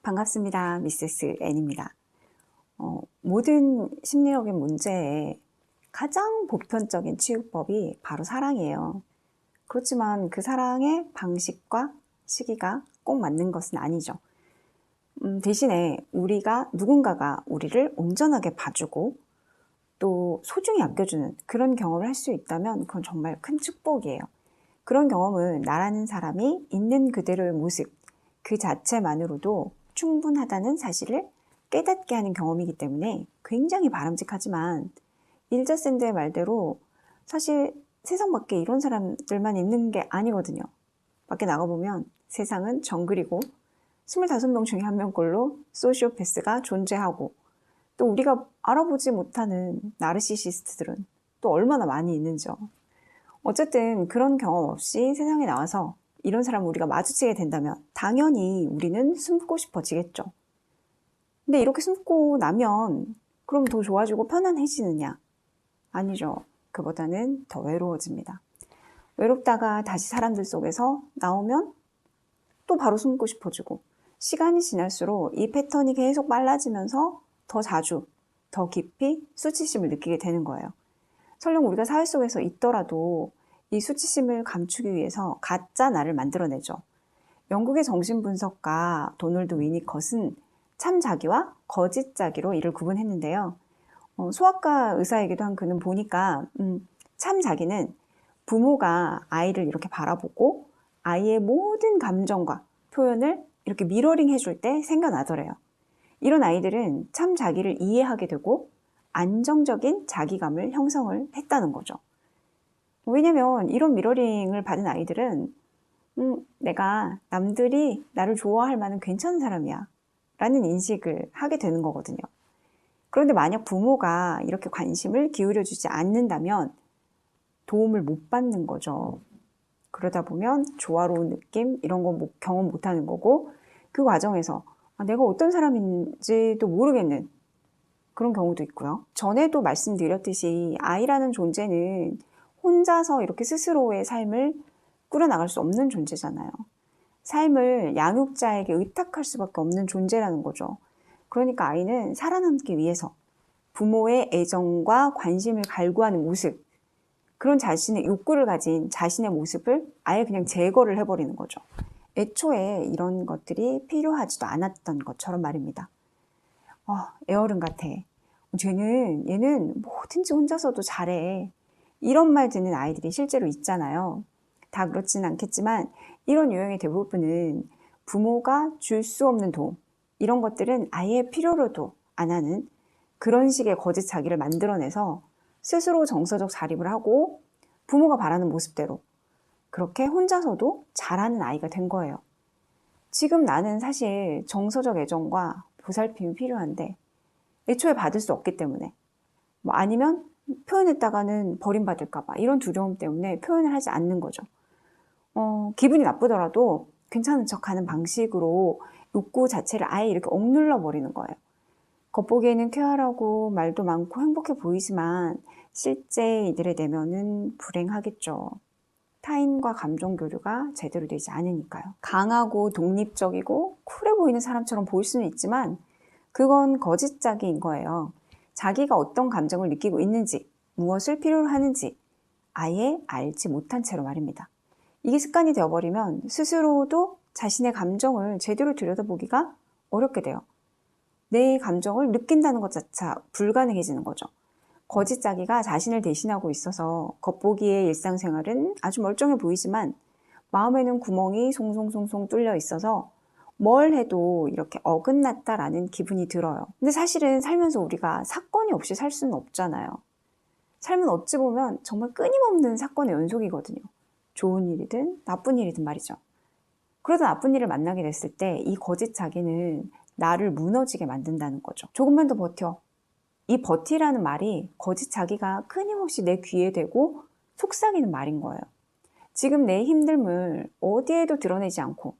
반갑습니다. 미세스 N입니다. 모든 심리적인 문제의 가장 보편적인 치유법이 바로 사랑이에요. 그렇지만 그 사랑의 방식과 시기가 꼭 맞는 것은 아니죠. 대신에 누군가가 우리를 온전하게 봐주고 또 소중히 아껴주는 그런 경험을 할 수 있다면 그건 정말 큰 축복이에요. 그런 경험은 나라는 사람이 있는 그대로의 모습 그 자체만으로도 충분하다는 사실을 깨닫게 하는 경험이기 때문에 굉장히 바람직하지만 일저샌드의 말대로 사실 세상 밖에 이런 사람들만 있는 게 아니거든요. 밖에 나가보면 세상은 정글이고 25명 중에 1명꼴로 소시오패스가 존재하고 또 우리가 알아보지 못하는 나르시시스트들은 또 얼마나 많이 있는지요. 어쨌든 그런 경험 없이 세상에 나와서 이런 사람을 우리가 마주치게 된다면 당연히 우리는 숨고 싶어지겠죠. 근데 이렇게 숨고 나면 그럼 더 좋아지고 편안해지느냐? 아니죠. 그보다는 더 외로워집니다. 외롭다가 다시 사람들 속에서 나오면 또 바로 숨고 싶어지고 시간이 지날수록 이 패턴이 계속 빨라지면서 더 자주, 더 깊이 수치심을 느끼게 되는 거예요. 설령 우리가 사회 속에서 있더라도 이 수치심을 감추기 위해서 가짜 나를 만들어내죠. 영국의 정신분석가 도널드 위니컷은 참 자기와 거짓 자기로 이를 구분했는데요. 소아과 의사이기도 한 그는 보니까 참 자기는 부모가 아이를 이렇게 바라보고 아이의 모든 감정과 표현을 이렇게 미러링 해줄 때 생겨나더래요. 이런 아이들은 참 자기를 이해하게 되고 안정적인 자기감을 형성을 했다는 거죠. 왜냐면 이런 미러링을 받은 아이들은 내가 남들이 나를 좋아할 만한 괜찮은 사람이야 라는 인식을 하게 되는 거거든요. 그런데 만약 부모가 이렇게 관심을 기울여 주지 않는다면 도움을 못 받는 거죠. 그러다 보면 조화로운 느낌 이런 거 경험 못 하는 거고 그 과정에서 내가 어떤 사람인지도 모르겠는 그런 경우도 있고요. 전에도 말씀드렸듯이 아이라는 존재는 혼자서 이렇게 스스로의 삶을 꾸려나갈 수 없는 존재잖아요. 삶을 양육자에게 의탁할 수밖에 없는 존재라는 거죠. 그러니까 아이는 살아남기 위해서 부모의 애정과 관심을 갈구하는 모습, 그런 자신의 욕구를 가진 자신의 모습을 아예 그냥 제거를 해버리는 거죠. 애초에 이런 것들이 필요하지도 않았던 것처럼 말입니다. 애어른 같아. 얘는 뭐든지 혼자서도 잘해. 이런 말 듣는 아이들이 실제로 있잖아요. 다 그렇지는 않겠지만 이런 유형의 대부분은 부모가 줄 수 없는 도움, 이런 것들은 아예 필요로도 안 하는 그런 식의 거짓 자기를 만들어내서 스스로 정서적 자립을 하고 부모가 바라는 모습대로 그렇게 혼자서도 잘하는 아이가 된 거예요. 지금 나는 사실 정서적 애정과 보살핌이 필요한데 애초에 받을 수 없기 때문에 아니면 표현했다가는 버림받을까봐 이런 두려움 때문에 표현을 하지 않는 거죠. 기분이 나쁘더라도 괜찮은 척하는 방식으로 욕구 자체를 아예 이렇게 억눌러 버리는 거예요. 겉보기에는 쾌활하고 말도 많고 행복해 보이지만 실제 이들의 내면은 불행하겠죠. 타인과 감정 교류가 제대로 되지 않으니까요. 강하고 독립적이고 쿨해 보이는 사람처럼 보일 수는 있지만 그건 거짓 자기인 거예요. 자기가 어떤 감정을 느끼고 있는지, 무엇을 필요로 하는지 아예 알지 못한 채로 말입니다. 이게 습관이 되어버리면 스스로도 자신의 감정을 제대로 들여다보기가 어렵게 돼요. 내 감정을 느낀다는 것 자체가 불가능해지는 거죠. 거짓 자기가 자신을 대신하고 있어서 겉보기에 일상생활은 아주 멀쩡해 보이지만 마음에는 구멍이 송송송송 뚫려 있어서 뭘 해도 이렇게 어긋났다라는 기분이 들어요. 근데 사실은 살면서 우리가 사건이 없이 살 수는 없잖아요. 삶은 어찌 보면 정말 끊임없는 사건의 연속이거든요. 좋은 일이든 나쁜 일이든 말이죠. 그러다 나쁜 일을 만나게 됐을 때 이 거짓 자기는 나를 무너지게 만든다는 거죠. 조금만 더 버텨. 이 버티라는 말이 거짓 자기가 끊임없이 내 귀에 대고 속삭이는 말인 거예요. 지금 내 힘듦을 어디에도 드러내지 않고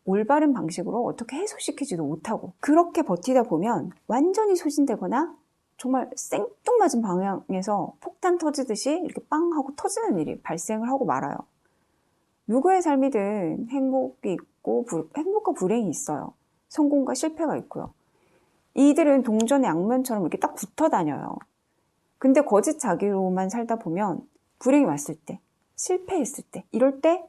올바른 방식으로 어떻게 해소시키지도 못하고 그렇게 버티다 보면 완전히 소진되거나 정말 생뚱맞은 방향에서 폭탄 터지듯이 이렇게 빵 하고 터지는 일이 발생을 하고 말아요. 누구의 삶이든 행복이 있고 행복과 불행이 있어요. 성공과 실패가 있고요. 이들은 동전의 양면처럼 이렇게 딱 붙어 다녀요. 근데 거짓 자기로만 살다 보면 불행이 왔을 때, 실패했을 때, 이럴 때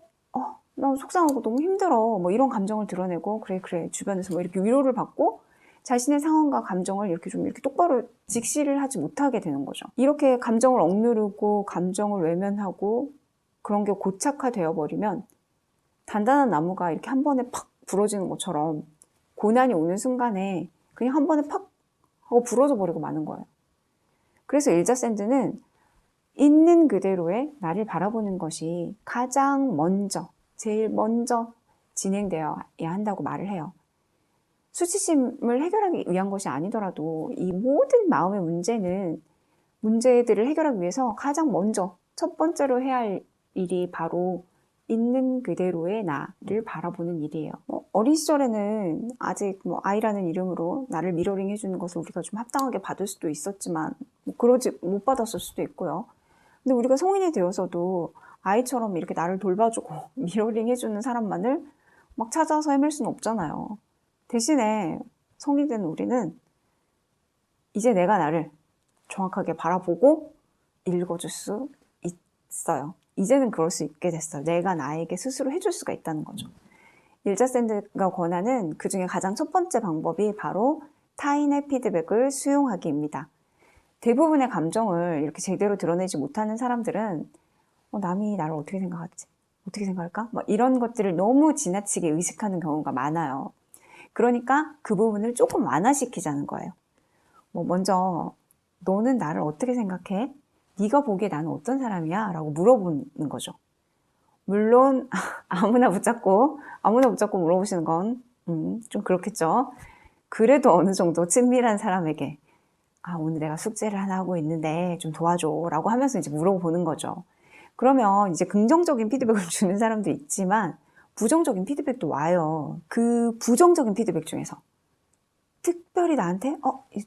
나 속상하고 너무 힘들어 뭐 이런 감정을 드러내고 그래 주변에서 뭐 이렇게 위로를 받고 자신의 상황과 감정을 이렇게 좀 이렇게 똑바로 직시를 하지 못하게 되는 거죠. 이렇게 감정을 억누르고 감정을 외면하고 그런 게 고착화되어 버리면 단단한 나무가 이렇게 한 번에 팍 부러지는 것처럼 고난이 오는 순간에 그냥 한 번에 팍 하고 부러져 버리고 마는 거예요. 그래서 일자샌드는 있는 그대로의 나를 바라보는 것이 가장 먼저, 제일 먼저 진행되어야 한다고 말을 해요. 수치심을 해결하기 위한 것이 아니더라도 이 모든 마음의 문제들을 해결하기 위해서 가장 먼저 첫 번째로 해야 할 일이 바로 있는 그대로의 나를 바라보는 일이에요. 어린 시절에는 아직 아이라는 이름으로 나를 미러링 해주는 것을 우리가 좀 합당하게 받을 수도 있었지만 그러지 못 받았을 수도 있고요. 근데 우리가 성인이 되어서도 아이처럼 이렇게 나를 돌봐주고 미러링 해주는 사람만을 막 찾아서 헤맬 수는 없잖아요. 대신에 성인이 된 우리는 이제 내가 나를 정확하게 바라보고 읽어줄 수 있어요. 이제는 그럴 수 있게 됐어요. 내가 나에게 스스로 해줄 수가 있다는 거죠. 일자샌드가 권하는 그 중에 가장 첫 번째 방법이 바로 타인의 피드백을 수용하기입니다. 대부분의 감정을 이렇게 제대로 드러내지 못하는 사람들은 남이 나를 어떻게 생각하지? 어떻게 생각할까? 이런 것들을 너무 지나치게 의식하는 경우가 많아요. 그러니까 그 부분을 조금 완화시키자는 거예요. 먼저 너는 나를 어떻게 생각해? 네가 보기에 나는 어떤 사람이야? 라고 물어보는 거죠. 물론 아무나 붙잡고 물어보시는 건 좀 그렇겠죠. 그래도 어느 정도 친밀한 사람에게 오늘 내가 숙제를 하나 하고 있는데 좀 도와줘 라고 하면서 이제 물어보는 거죠. 그러면 이제 긍정적인 피드백을 주는 사람도 있지만 부정적인 피드백도 와요. 그 부정적인 피드백 중에서 특별히 나한테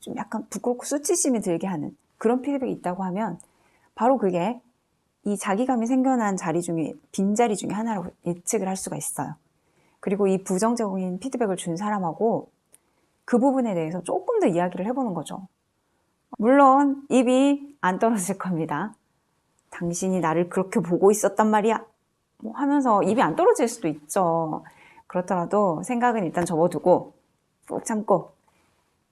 좀 약간 부끄럽고 수치심이 들게 하는 그런 피드백이 있다고 하면 바로 그게 이 자기감이 생겨난 자리 중에 빈자리 중에 하나로 예측을 할 수가 있어요. 그리고 이 부정적인 피드백을 준 사람하고 그 부분에 대해서 조금 더 이야기를 해보는 거죠. 물론 입이 안 떨어질 겁니다. 당신이 나를 그렇게 보고 있었단 말이야 하면서 입이 안 떨어질 수도 있죠. 그렇더라도 생각은 일단 접어두고 꾹 참고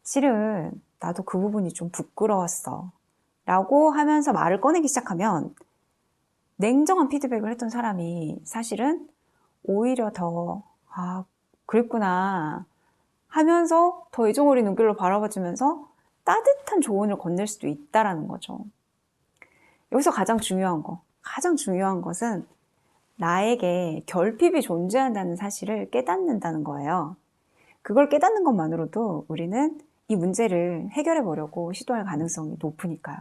실은 나도 그 부분이 좀 부끄러웠어 라고 하면서 말을 꺼내기 시작하면 냉정한 피드백을 했던 사람이 사실은 오히려 더 그랬구나 하면서 더 애정 어린 눈길로 바라봐주면서 따뜻한 조언을 건넬 수도 있다라는 거죠. 여기서 가장 중요한 것은 나에게 결핍이 존재한다는 사실을 깨닫는다는 거예요. 그걸 깨닫는 것만으로도 우리는 이 문제를 해결해 보려고 시도할 가능성이 높으니까요.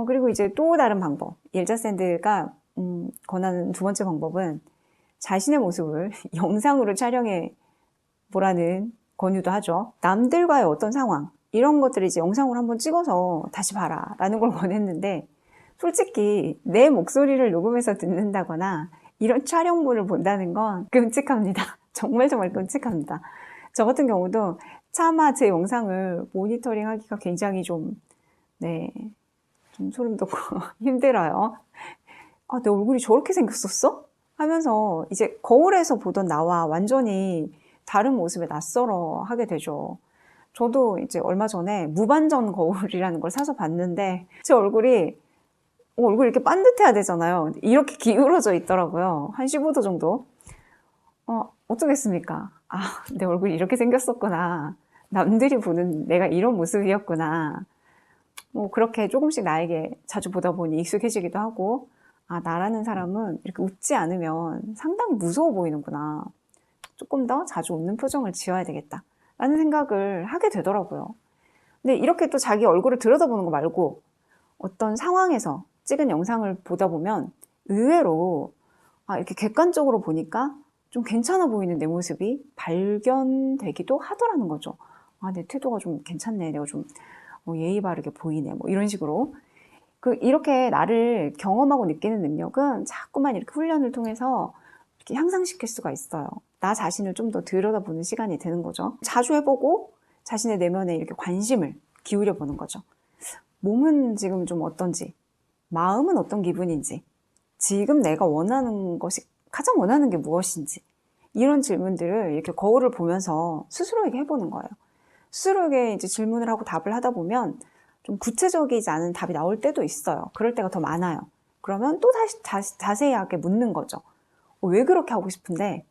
그리고 이제 또 다른 방법, 일자샌드가 권하는 두 번째 방법은 자신의 모습을 영상으로 촬영해 보라는 권유도 하죠. 남들과의 어떤 상황, 이런 것들을 이제 영상으로 한번 찍어서 다시 봐라 라는 걸 권했는데 솔직히 내 목소리를 녹음해서 듣는다거나 이런 촬영물을 본다는 건 끔찍합니다. 정말 끔찍합니다. 저 같은 경우도 차마 제 영상을 모니터링 하기가 굉장히 좀 소름 돋고 힘들어요. 내 얼굴이 저렇게 생겼었어? 하면서 이제 거울에서 보던 나와 완전히 다른 모습에 낯설어 하게 되죠. 저도 이제 얼마 전에 무반전 거울이라는 걸 사서 봤는데 제 얼굴이 이렇게 반듯해야 되잖아요. 이렇게 기울어져 있더라고요. 한 15도 정도. 어쩌겠습니까? 내 얼굴이 이렇게 생겼었구나. 남들이 보는 내가 이런 모습이었구나. 그렇게 조금씩 나에게 자주 보다 보니 익숙해지기도 하고 나라는 사람은 이렇게 웃지 않으면 상당히 무서워 보이는구나. 조금 더 자주 웃는 표정을 지어야 되겠다 라는 생각을 하게 되더라고요. 근데 이렇게 또 자기 얼굴을 들여다보는 거 말고 어떤 상황에서 찍은 영상을 보다 보면 의외로 이렇게 객관적으로 보니까 좀 괜찮아 보이는 내 모습이 발견되기도 하더라는 거죠. 내 태도가 좀 괜찮네. 내가 좀 예의 바르게 보이네. 이런 식으로. 이렇게 나를 경험하고 느끼는 능력은 자꾸만 이렇게 훈련을 통해서 이렇게 향상시킬 수가 있어요. 나 자신을 좀 더 들여다보는 시간이 되는 거죠. 자주 해보고 자신의 내면에 이렇게 관심을 기울여 보는 거죠. 몸은 지금 좀 어떤지, 마음은 어떤 기분인지, 지금 내가 원하는 것이, 가장 원하는 게 무엇인지, 이런 질문들을 이렇게 거울을 보면서 스스로에게 해보는 거예요. 스스로에게 이제 질문을 하고 답을 하다 보면 좀 구체적이지 않은 답이 나올 때도 있어요. 그럴 때가 더 많아요. 그러면 또 다시 자세하게 묻는 거죠. 왜 그렇게 하고 싶은데?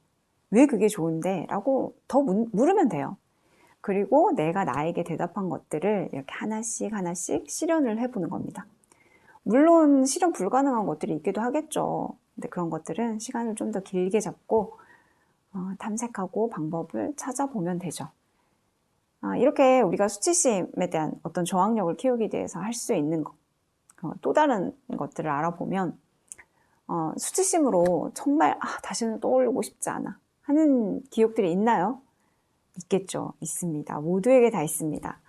왜 그게 좋은데? 라고 더 물으면 돼요. 그리고 내가 나에게 대답한 것들을 이렇게 하나씩 실현을 해보는 겁니다. 물론 실현 불가능한 것들이 있기도 하겠죠. 근데 그런 것들은 시간을 좀 더 길게 잡고 탐색하고 방법을 찾아보면 되죠. 이렇게 우리가 수치심에 대한 어떤 저항력을 키우기 위해서 할 수 있는 것, 또 다른 것들을 알아보면 수치심으로 정말 다시는 떠올리고 싶지 않아 하는 기억들이 있나요? 있겠죠. 있습니다. 모두에게 다 있습니다.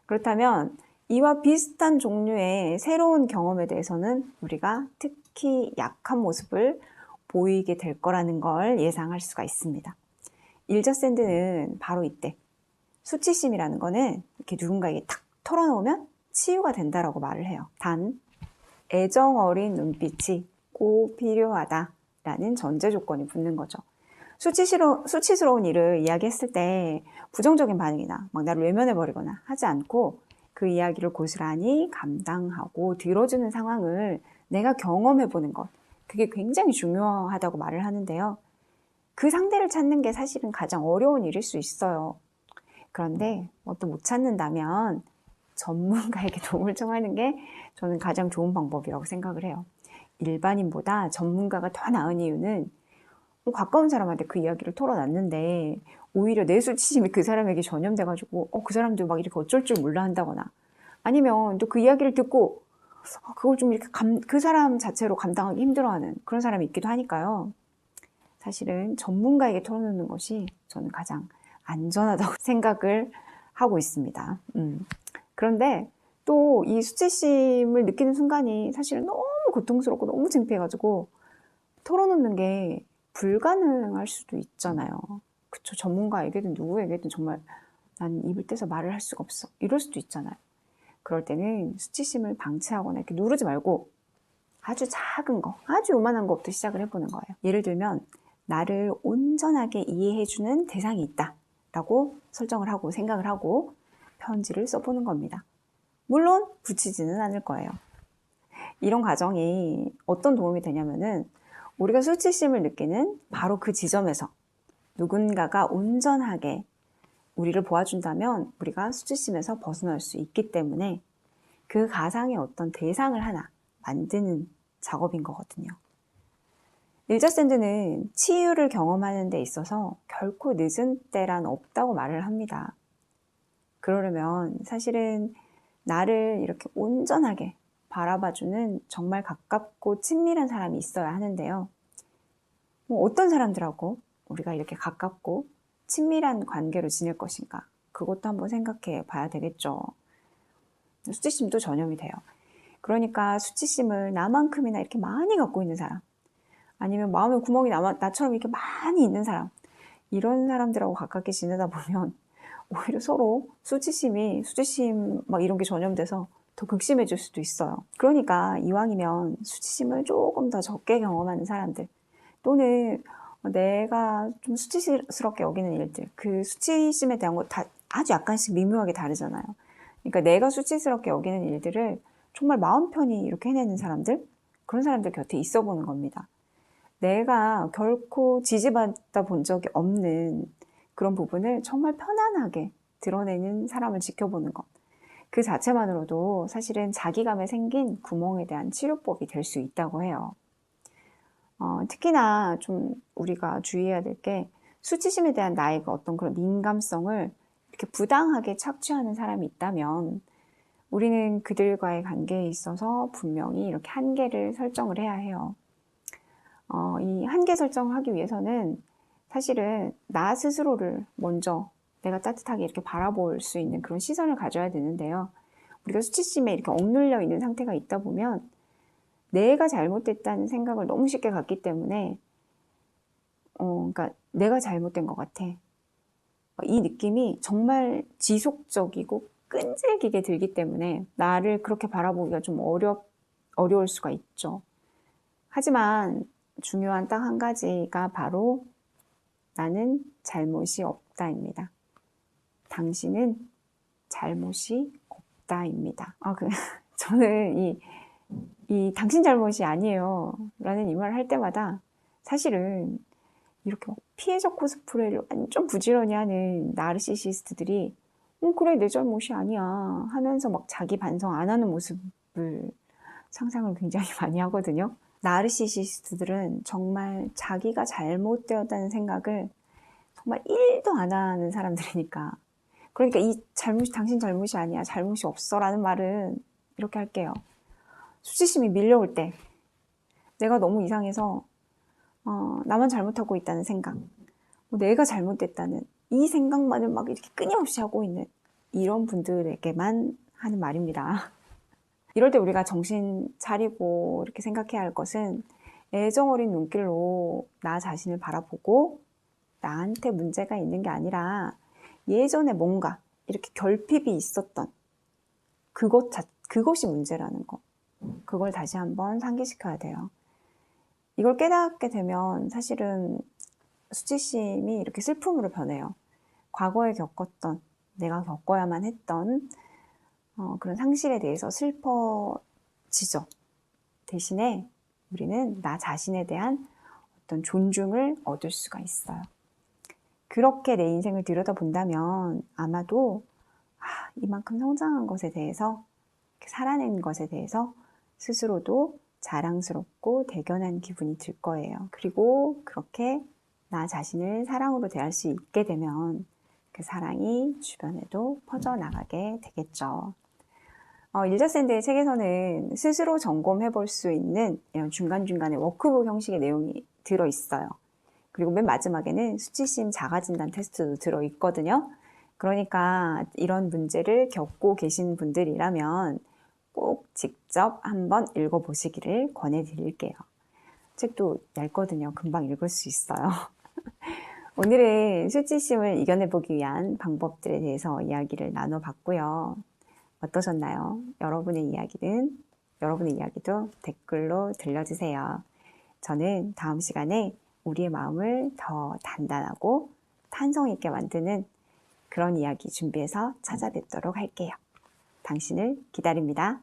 그렇다면 이와 비슷한 종류의 새로운 경험에 대해서는 우리가 특히 약한 모습을 보이게 될 거라는 걸 예상할 수가 있습니다. 일저 샌드는 바로 이때 수치심이라는 거는 이렇게 누군가에게 탁 털어놓으면 치유가 된다라고 말을 해요. 단 애정 어린 눈빛이 꼭 필요하다라는 전제 조건이 붙는 거죠. 수치스러운 일을 이야기했을 때 부정적인 반응이나 막 나를 외면해버리거나 하지 않고 그 이야기를 고스란히 감당하고 들어주는 상황을 내가 경험해보는 것, 그게 굉장히 중요하다고 말을 하는데요. 그 상대를 찾는 게 사실은 가장 어려운 일일 수 있어요. 그런데 또 못 찾는다면 전문가에게 도움을 청하는 게 저는 가장 좋은 방법이라고 생각을 해요. 일반인보다 전문가가 더 나은 이유는 가까운 사람한테 그 이야기를 털어놨는데 오히려 내 수치심이 그 사람에게 전염돼가지고 그 사람도 막 이렇게 어쩔 줄 몰라 한다거나, 아니면 또 그 이야기를 듣고 그걸 좀 이렇게 그 사람 자체로 감당하기 힘들어하는 그런 사람이 있기도 하니까요. 사실은 전문가에게 털어놓는 것이 저는 가장 안전하다고 생각을 하고 있습니다. 그런데 또 이 수치심을 느끼는 순간이 사실은 너무 고통스럽고 너무 창피해가지고 털어놓는 게 불가능할 수도 있잖아요. 그쵸? 전문가에게든 누구에게든 정말 난 입을 떼서 말을 할 수가 없어, 이럴 수도 있잖아요. 그럴 때는 수치심을 방치하거나 이렇게 누르지 말고 아주 작은 거, 아주 요만한 것부터 시작을 해보는 거예요. 예를 들면 나를 온전하게 이해해주는 대상이 있다 라고 설정을 하고 생각을 하고 편지를 써보는 겁니다. 물론 붙이지는 않을 거예요. 이런 과정이 어떤 도움이 되냐면은 우리가 수치심을 느끼는 바로 그 지점에서 누군가가 온전하게 우리를 보아준다면 우리가 수치심에서 벗어날 수 있기 때문에 그 가상의 어떤 대상을 하나 만드는 작업인 거거든요. 일저 샌드는 치유를 경험하는 데 있어서 결코 늦은 때란 없다고 말을 합니다. 그러려면 사실은 나를 이렇게 온전하게 바라봐주는 정말 가깝고 친밀한 사람이 있어야 하는데요. 어떤 사람들하고 우리가 이렇게 가깝고 친밀한 관계로 지낼 것인가, 그것도 한번 생각해 봐야 되겠죠. 수치심도 전염이 돼요. 그러니까 수치심을 나만큼이나 이렇게 많이 갖고 있는 사람, 아니면 마음의 구멍이 나처럼 이렇게 많이 있는 사람, 이런 사람들하고 가깝게 지내다 보면 오히려 서로 수치심 막 이런 게 전염돼서 더 극심해질 수도 있어요. 그러니까 이왕이면 수치심을 조금 더 적게 경험하는 사람들, 또는 내가 좀 수치스럽게 여기는 일들, 그 수치심에 대한 거 다 아주 약간씩 미묘하게 다르잖아요. 그러니까 내가 수치스럽게 여기는 일들을 정말 마음 편히 이렇게 해내는 사람들, 그런 사람들 곁에 있어 보는 겁니다. 내가 결코 지지받아 본 적이 없는 그런 부분을 정말 편안하게 드러내는 사람을 지켜보는 것, 그 자체만으로도 사실은 자기감에 생긴 구멍에 대한 치료법이 될 수 있다고 해요. 특히나 좀 우리가 주의해야 될 게, 수치심에 대한 나의 어떤 그런 민감성을 이렇게 부당하게 착취하는 사람이 있다면 우리는 그들과의 관계에 있어서 분명히 이렇게 한계를 설정을 해야 해요. 이 한계 설정을 하기 위해서는 사실은 나 스스로를 먼저 내가 따뜻하게 이렇게 바라볼 수 있는 그런 시선을 가져야 되는데요. 우리가 수치심에 이렇게 억눌려 있는 상태가 있다 보면 내가 잘못됐다는 생각을 너무 쉽게 갖기 때문에 그러니까 내가 잘못된 것 같아. 이 느낌이 정말 지속적이고 끈질기게 들기 때문에 나를 그렇게 바라보기가 좀 어려울 수가 있죠. 하지만 중요한 딱 한 가지가 바로 나는 잘못이 없다입니다. 당신은 잘못이 없다입니다. 저는 이 당신 잘못이 아니에요 라는 이 말을 할 때마다 사실은 이렇게 막 피해자 코스프레를 완전 부지런히 하는 나르시시스트들이 그래 내 잘못이 아니야 하면서 막 자기 반성 안 하는 모습을 상상을 굉장히 많이 하거든요. 나르시시스트들은 정말 자기가 잘못되었다는 생각을 정말 1도 안 하는 사람들이니까. 그러니까 이 잘못이 당신 잘못이 아니야 잘못이 없어 라는 말은 이렇게 할게요. 수치심이 밀려올 때 내가 너무 이상해서 나만 잘못하고 있다는 생각, 내가 잘못됐다는 이 생각만을 막 이렇게 끊임없이 하고 있는 이런 분들에게만 하는 말입니다. 이럴 때 우리가 정신 차리고 이렇게 생각해야 할 것은 애정 어린 눈길로 나 자신을 바라보고 나한테 문제가 있는 게 아니라 예전에 뭔가 이렇게 결핍이 있었던 그것이 문제라는 거. 그걸 다시 한번 상기시켜야 돼요. 이걸 깨닫게 되면 사실은 수치심이 이렇게 슬픔으로 변해요. 과거에 겪었던, 내가 겪어야만 했던 그런 상실에 대해서 슬퍼지죠. 대신에 우리는 나 자신에 대한 어떤 존중을 얻을 수가 있어요. 그렇게 내 인생을 들여다본다면 아마도 이만큼 성장한 것에 대해서, 살아낸 것에 대해서 스스로도 자랑스럽고 대견한 기분이 들 거예요. 그리고 그렇게 나 자신을 사랑으로 대할 수 있게 되면 그 사랑이 주변에도 퍼져나가게 되겠죠. 일자샌드의 책에서는 스스로 점검해 볼 수 있는 이런 중간중간에 워크북 형식의 내용이 들어있어요. 그리고 맨 마지막에는 수치심 자가진단 테스트도 들어있거든요. 그러니까 이런 문제를 겪고 계신 분들이라면 꼭 직접 한번 읽어보시기를 권해드릴게요. 책도 얇거든요. 금방 읽을 수 있어요. 오늘은 수치심을 이겨내보기 위한 방법들에 대해서 이야기를 나눠봤고요. 어떠셨나요? 여러분의 이야기도 댓글로 들려주세요. 저는 다음 시간에 우리의 마음을 더 단단하고 탄성 있게 만드는 그런 이야기 준비해서 찾아뵙도록 할게요. 당신을 기다립니다.